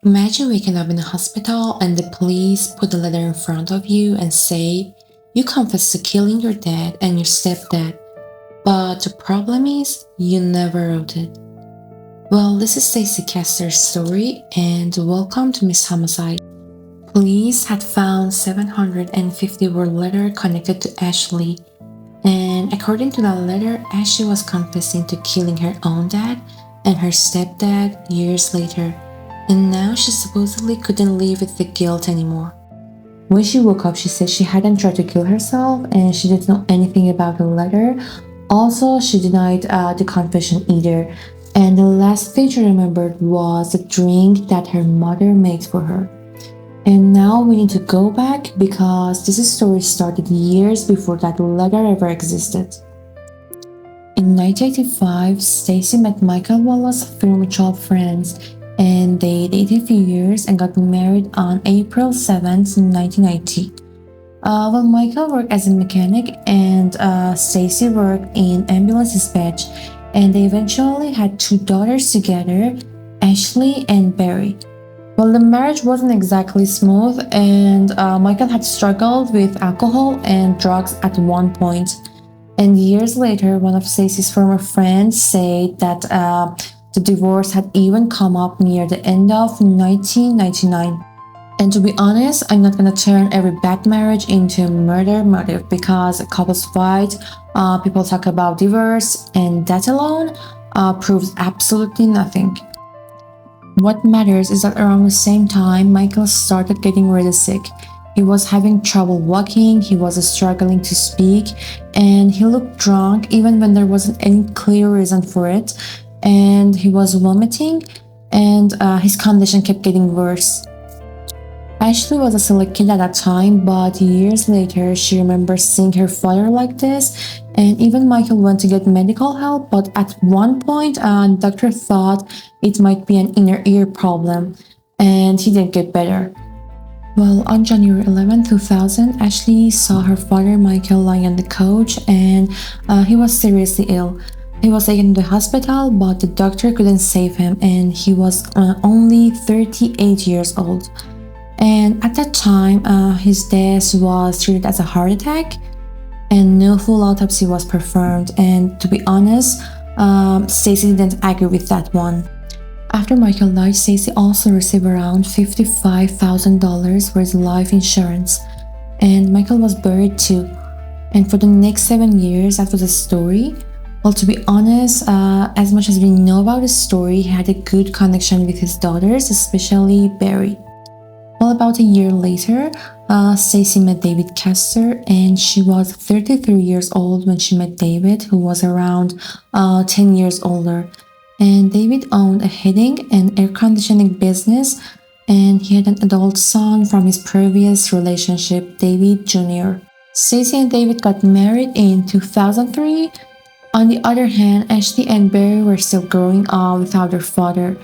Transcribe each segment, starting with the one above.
Imagine waking up in a hospital and the police put a letter in front of you and say, you confess to killing your dad and your stepdad, but the problem is you never wrote it. Well, this is Stacey Castor's story and welcome to Miss Homicide. Police had found 750 word letter connected to Ashley, and according to that letter, Ashley was confessing to killing her own dad and her stepdad years later. And now she supposedly couldn't live with the guilt anymore. When she woke up, she said she hadn't tried to kill herself and she didn't know anything about the letter. Also, she denied the confession either. And the last thing she remembered was the drink that her mother made for her. And now we need to go back because this story started years before that letter ever existed. In 1985, Stacey met Michael Wallace through mutual friends, and they dated a few years and got married on April 7th, 1990. Michael worked as a mechanic and Stacey worked in ambulance dispatch, and they eventually had two daughters together, Ashley and Barry. Well, the marriage wasn't exactly smooth, and Michael had struggled with alcohol and drugs at one point. And years later, one of Stacey's former friends said that the divorce had even come up near the end of 1999. And to be honest, I'm not gonna turn every bad marriage into a murder motive because couples fight, people talk about divorce, and that alone proves absolutely nothing. What matters is that around the same time, Michael started getting really sick. He was having trouble walking, he was struggling to speak, and he looked drunk even when there wasn't any clear reason for it. And he was vomiting, and his condition kept getting worse. Ashley was still a kid at that time, but years later, she remembers seeing her father like this, and even Michael went to get medical help, but at one point, the doctor thought it might be an inner ear problem, and he didn't get better. Well, on January 11, 2000, Ashley saw her father Michael lying on the couch, and he was seriously ill. He was taken to the hospital, but the doctor couldn't save him, and he was only 38 years old. And at that time, his death was treated as a heart attack, and no full autopsy was performed. And to be honest, Stacey didn't agree with that one. After Michael died, Stacey also received around $55,000 for his life insurance, and Michael was buried too. And for the next 7 years after the story, well, to be honest, as much as we know about the story, he had a good connection with his daughters, especially Barry. Well, about a year later, Stacey met David Castor, and she was 33 years old when she met David, who was around 10 years older. And David owned a heating and air conditioning business, and he had an adult son from his previous relationship, David Jr. Stacey and David got married in 2003. On the other hand, Ashley and Barry were still growing up without their father,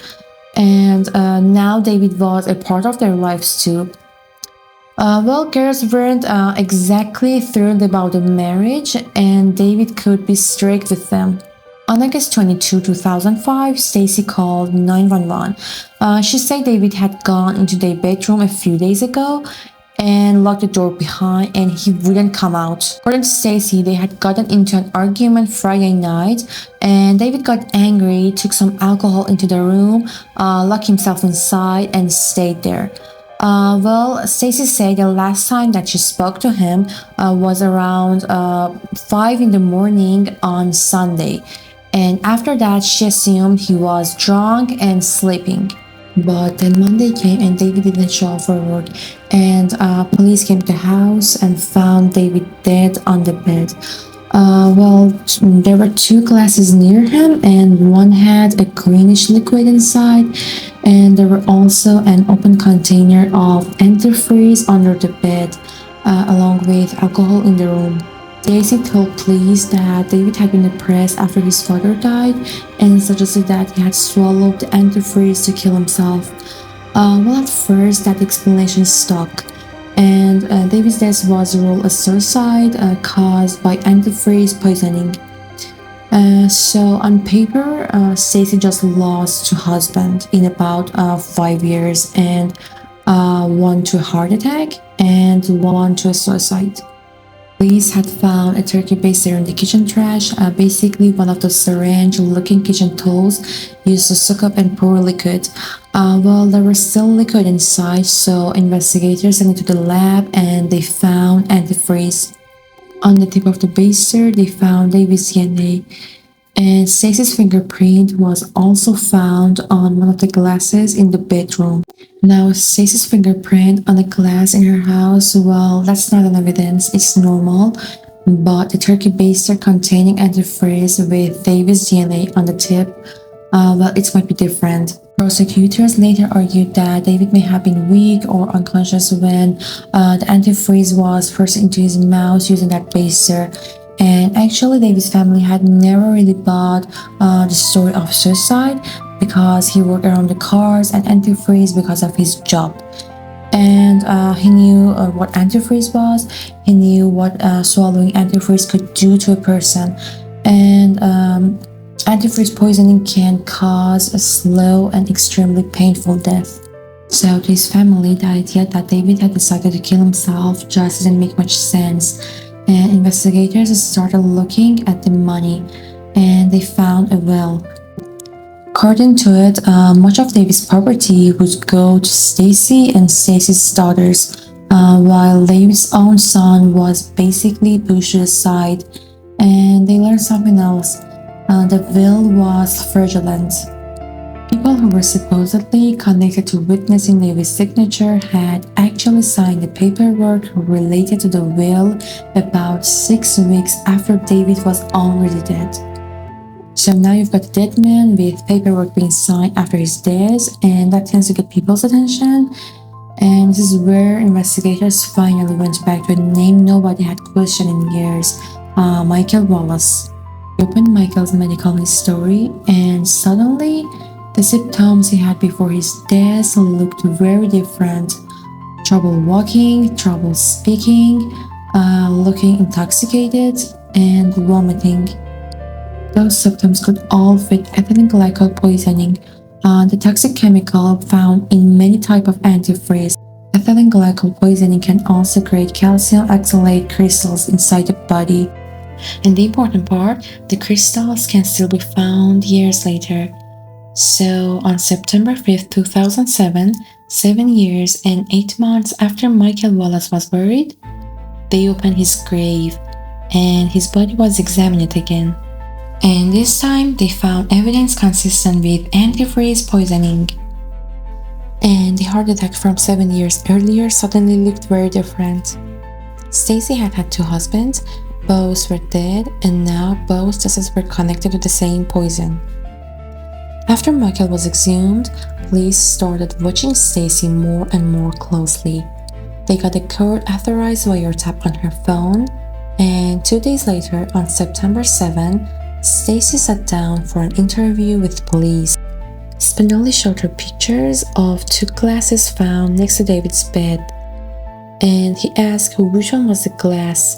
and now David was a part of their lives too. Girls weren't exactly thrilled about the marriage, and David could be strict with them. On August 22, 2005, Stacey called 911. She said David had gone into their bedroom a few days ago and locked the door behind, and he wouldn't come out. According to Stacey, they had gotten into an argument Friday night, and David got angry, took some alcohol into the room, locked himself inside, and stayed there. Stacey said the last time that she spoke to him was around 5 in the morning on Sunday, and after that, she assumed he was drunk and sleeping. But then Monday came and David didn't show up for work, and police came to the house and found David dead on the bed. There were two glasses near him, and one had a greenish liquid inside, and there were also an open container of antifreeze under the bed, along with alcohol in the room. Stacey told police that David had been depressed after his father died and suggested that he had swallowed the antifreeze to kill himself. At first that explanation stuck, and David's death was ruled a suicide caused by antifreeze poisoning. So on paper, Stacey just lost her husband in about 5 years, and one to a heart attack and one to a suicide. Police had found a turkey baster in the kitchen trash, basically one of those syringe-looking kitchen tools used to suck up and pour liquid. Well, there was still liquid inside, so investigators went into the lab and they found antifreeze. On the tip of the baster, they found David's DNA, and Stacey's fingerprint was also found on one of the glasses in the bedroom. Now, Stacey's fingerprint on a glass in her house, well, that's not an evidence, it's normal. But the turkey baster containing antifreeze with David's DNA on the tip, well, it might be different. Prosecutors later argued that David may have been weak or unconscious when the antifreeze was forced into his mouth using that baster. And actually, David's family had never really bought the story of suicide because he worked around the cars and antifreeze because of his job. And he knew what antifreeze was, he knew what swallowing antifreeze could do to a person. And antifreeze poisoning can cause a slow and extremely painful death. So to his family, the idea that David had decided to kill himself just didn't make much sense. And investigators started looking at the money, and they found a will. According to it, much of David's property would go to Stacey and Stacey's daughters, while David's own son was basically pushed aside. And they learned something else. The will was fraudulent. People who were supposedly connected to witnessing David's signature had actually signed the paperwork related to the will about 6 weeks after David was already dead. So now you've got a dead man with paperwork being signed after his death, and that tends to get people's attention. And this is where investigators finally went back to a name nobody had questioned in years, Michael Wallace. They opened Michael's medical history, and suddenly the symptoms he had before his death looked very different. Trouble walking, trouble speaking, looking intoxicated, and vomiting. Those symptoms could all fit ethylene glycol poisoning, the toxic chemical found in many types of antifreeze. Ethylene glycol poisoning can also create calcium oxalate crystals inside the body. And the important part, the crystals can still be found years later. So on September 5th, 2007, 7 years and 8 months after Michael Wallace was buried, they opened his grave and his body was examined again. And this time, they found evidence consistent with antifreeze poisoning. And the heart attack from 7 years earlier suddenly looked very different. Stacey had had 2 husbands, both were dead, and now both deaths were connected to the same poison. After Michael was exhumed, police started watching Stacey more and more closely. They got a court-authorized wiretap on her phone, and 2 days later, on September 7, Stacey sat down for an interview with police. Spinelli showed her pictures of 2 glasses found next to David's bed, and he asked which one was the glass.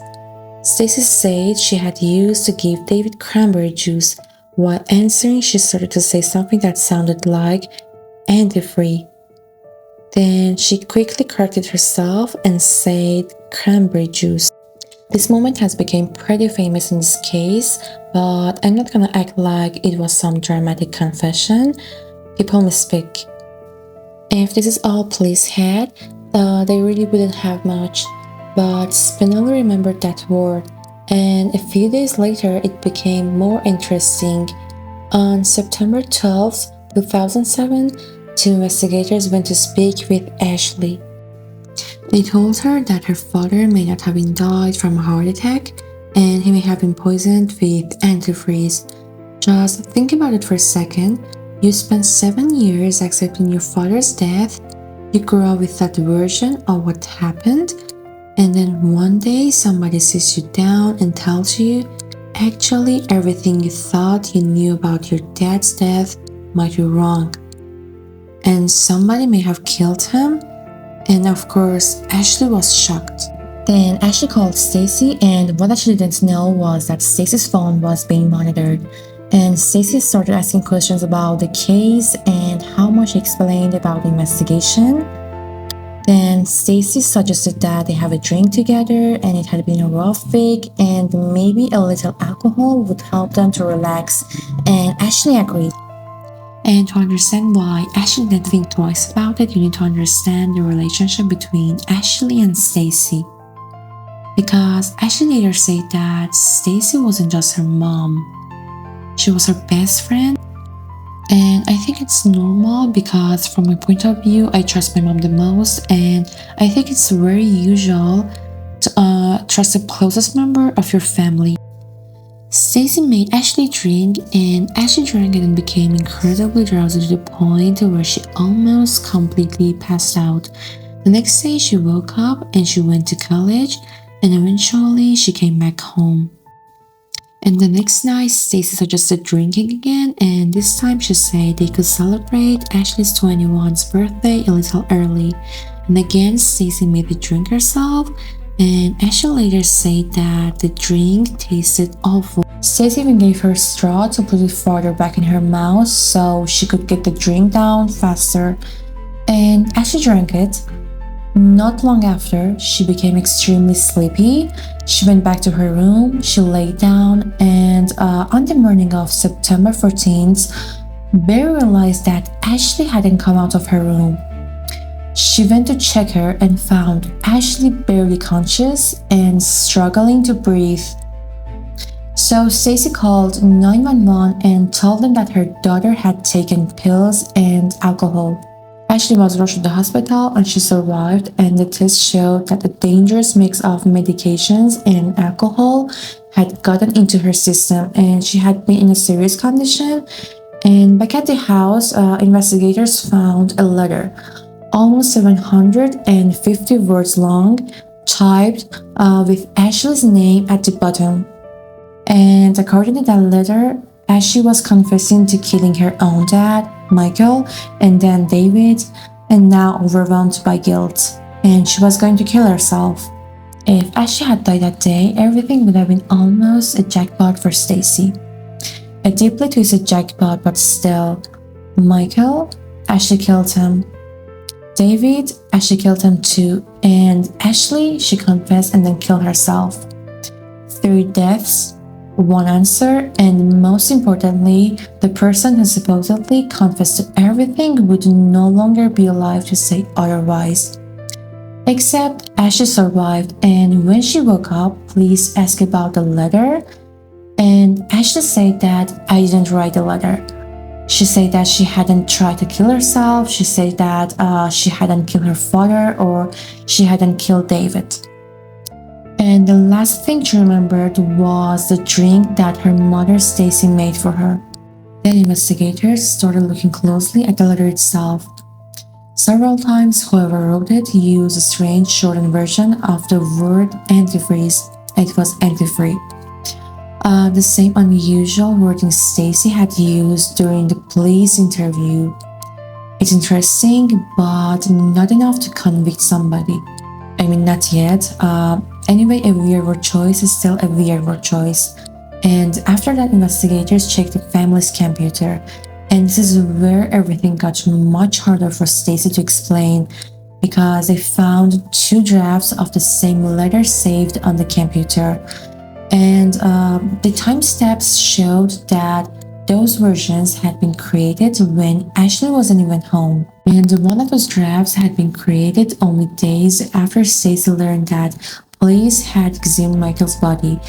Stacey said she had used to give David cranberry juice. While answering, she started to say something that sounded like antifreeze. Then she quickly corrected herself and said cranberry juice. This moment has become pretty famous in this case, but I'm not gonna act like it was some dramatic confession. People misspeak. If this is all police had, they really wouldn't have much. But Spinelli remembered that word, and a few days later it became more interesting. On September 12th, 2007, 2 investigators went to speak with Ashley. They told her that her father may not have been died from a heart attack, and he may have been poisoned with antifreeze. Just think about it for a second. You spent 7 years accepting your father's death, you grew up with that version of what happened, and then one day somebody sits you down and tells you, actually everything you thought you knew about your dad's death might be wrong. And somebody may have killed him. And of course, Ashley was shocked. Then Ashley called Stacey, and what she didn't know was that Stacey's phone was being monitored. And Stacey started asking questions about the case and how much she explained about the investigation. Then Stacey suggested that they have a drink together, and it had been a rough week, and maybe a little alcohol would help them to relax. And Ashley agreed. And to understand why Ashley didn't think twice about it, you need to understand the relationship between Ashley and Stacey. Because Ashley later said that Stacey wasn't just her mom, she was her best friend. And I think it's normal because from my point of view, I trust my mom the most, and I think it's very usual to trust the closest member of your family. Stacey made Ashley drink, and Ashley drank it and became incredibly drowsy to the point where she almost completely passed out. The next day she woke up and she went to college, and eventually she came back home. And the next night, Stacey suggested drinking again, and this time she said they could celebrate Ashley's 21st birthday a little early. And again, Stacey made the drink herself, and Ashley later said that the drink tasted awful. Stacey even gave her a straw to put it farther back in her mouth so she could get the drink down faster. And Ashley drank it. Not long after, she became extremely sleepy. She went back to her room, she lay down, and on the morning of September 14th, Barry realized that Ashley hadn't come out of her room. She went to check her and found Ashley barely conscious and struggling to breathe. So Stacey called 911 and told them that her daughter had taken pills and alcohol. Ashley was rushed to the hospital and she survived, and the test showed that a dangerous mix of medications and alcohol had gotten into her system, and she had been in a serious condition. And back at the house, investigators found a letter, almost 750 words long, typed with Ashley's name at the bottom. And according to that letter, Ashley was confessing to killing her own dad, Michael, and then David, and now overwhelmed by guilt. And she was going to kill herself. If Ashley had died that day, everything would have been almost a jackpot for Stacey. A deeply twisted jackpot, but still. Michael, Ashley killed him. David, Ashley killed him too. And Ashley, she confessed and then killed herself. 3 deaths, 1 answer, and most importantly, the person who supposedly confessed to everything would no longer be alive to say otherwise. Except Ashley survived, and when she woke up, police asked about the letter, and Ashley said that I didn't write the letter. She said that she hadn't tried to kill herself, she said that she hadn't killed her father or she hadn't killed David. And the last thing she remembered was the drink that her mother Stacey made for her. Then investigators started looking closely at the letter itself. Several times, whoever wrote it used a strange shortened version of the word antifreeze. It was antifree. The same unusual wording Stacey had used during the police interview. It's interesting, but not enough to convict somebody. I mean, not yet. Anyway, a weird word choice is still a weird word choice. And after that, investigators checked the family's computer. And this is where everything got much harder for Stacey to explain, because they found 2 drafts of the same letter saved on the computer. And the timestamps showed that those versions had been created when Ashley wasn't even home. And one of those drafts had been created only days after Stacey learned that police had exhumed Michael's body.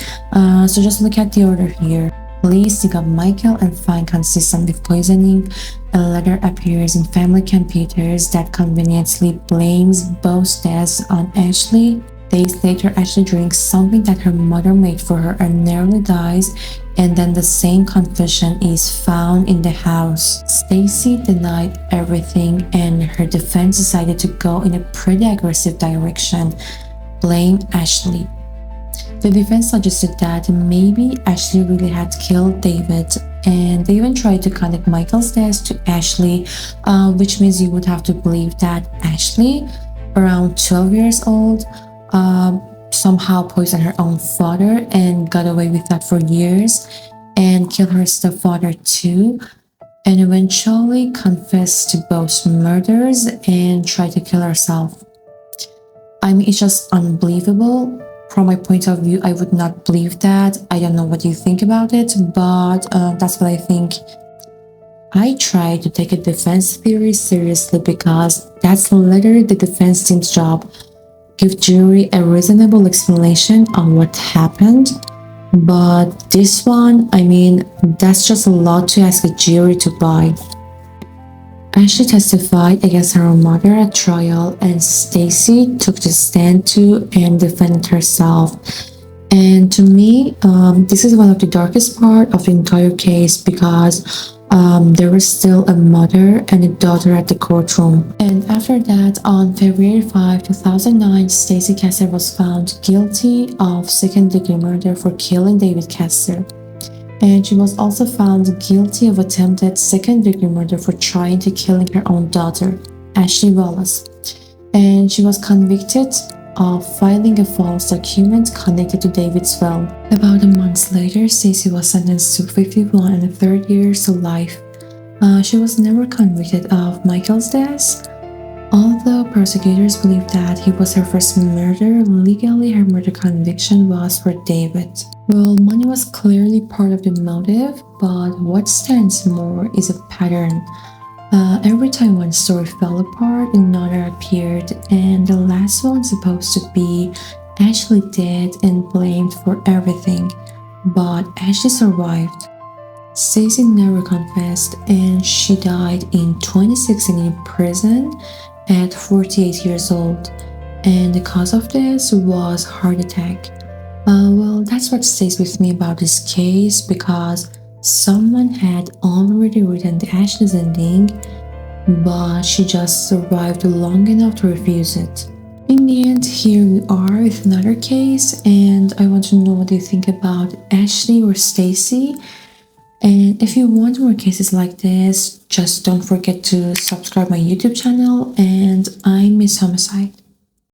So just look at the order here. Police dig up Michael and find consistent with poisoning. A letter appears in family computers that conveniently blames both deaths on Ashley. Days later, Ashley drinks something that her mother made for her and nearly dies, and then the same confession is found in the house. Stacey denied everything, and her defense decided to go in a pretty aggressive direction. Blame Ashley. The defense suggested that maybe Ashley really had killed David, and they even tried to connect Michael's death to Ashley, which means you would have to believe that Ashley, around 12 years old, somehow poisoned her own father and got away with that for years, and killed her stepfather too, and eventually confessed to both murders and tried to kill herself. I mean, it's just unbelievable. From my point of view, I would not believe that. I don't know what you think about it, but that's what I think. I try to take a defense theory seriously because that's literally the defense team's job. Give jury a reasonable explanation on what happened. But this one, I mean, that's just a lot to ask a jury to buy. Ashley testified against her own mother at trial, and Stacey took the stand too and defended herself. And to me, this is one of the darkest part of the entire case because there was still a mother and a daughter at the courtroom. And after that, on February 5, 2009, Stacey Castor was found guilty of second-degree murder for killing David Castor. And she was also found guilty of attempted second-degree murder for trying to killing her own daughter, Ashley Wallace. And she was convicted of filing a false document connected to David's will. About a month later, Stacey was sentenced to 51 and a third years to life. She was never convicted of Michael's death. Although prosecutors believe that he was her first murder, legally her murder conviction was for David. Well, money was clearly part of the motive, but what stands more is a pattern. Every time one story fell apart, another appeared, and the last one supposed to be Ashley dead and blamed for everything, but Ashley survived. Stacey never confessed, and she died in 2016 in prison at 48 years old, and the cause of this was heart attack. Well, that's what stays with me about this case, because someone had already written the Ashley's ending, but she just survived long enough to refuse it. In the end, here we are with another case, and I want to know what you think about Ashley or Stacey. And if you want more cases like this, just don't forget to subscribe my YouTube channel, and I'm Miss Homicide.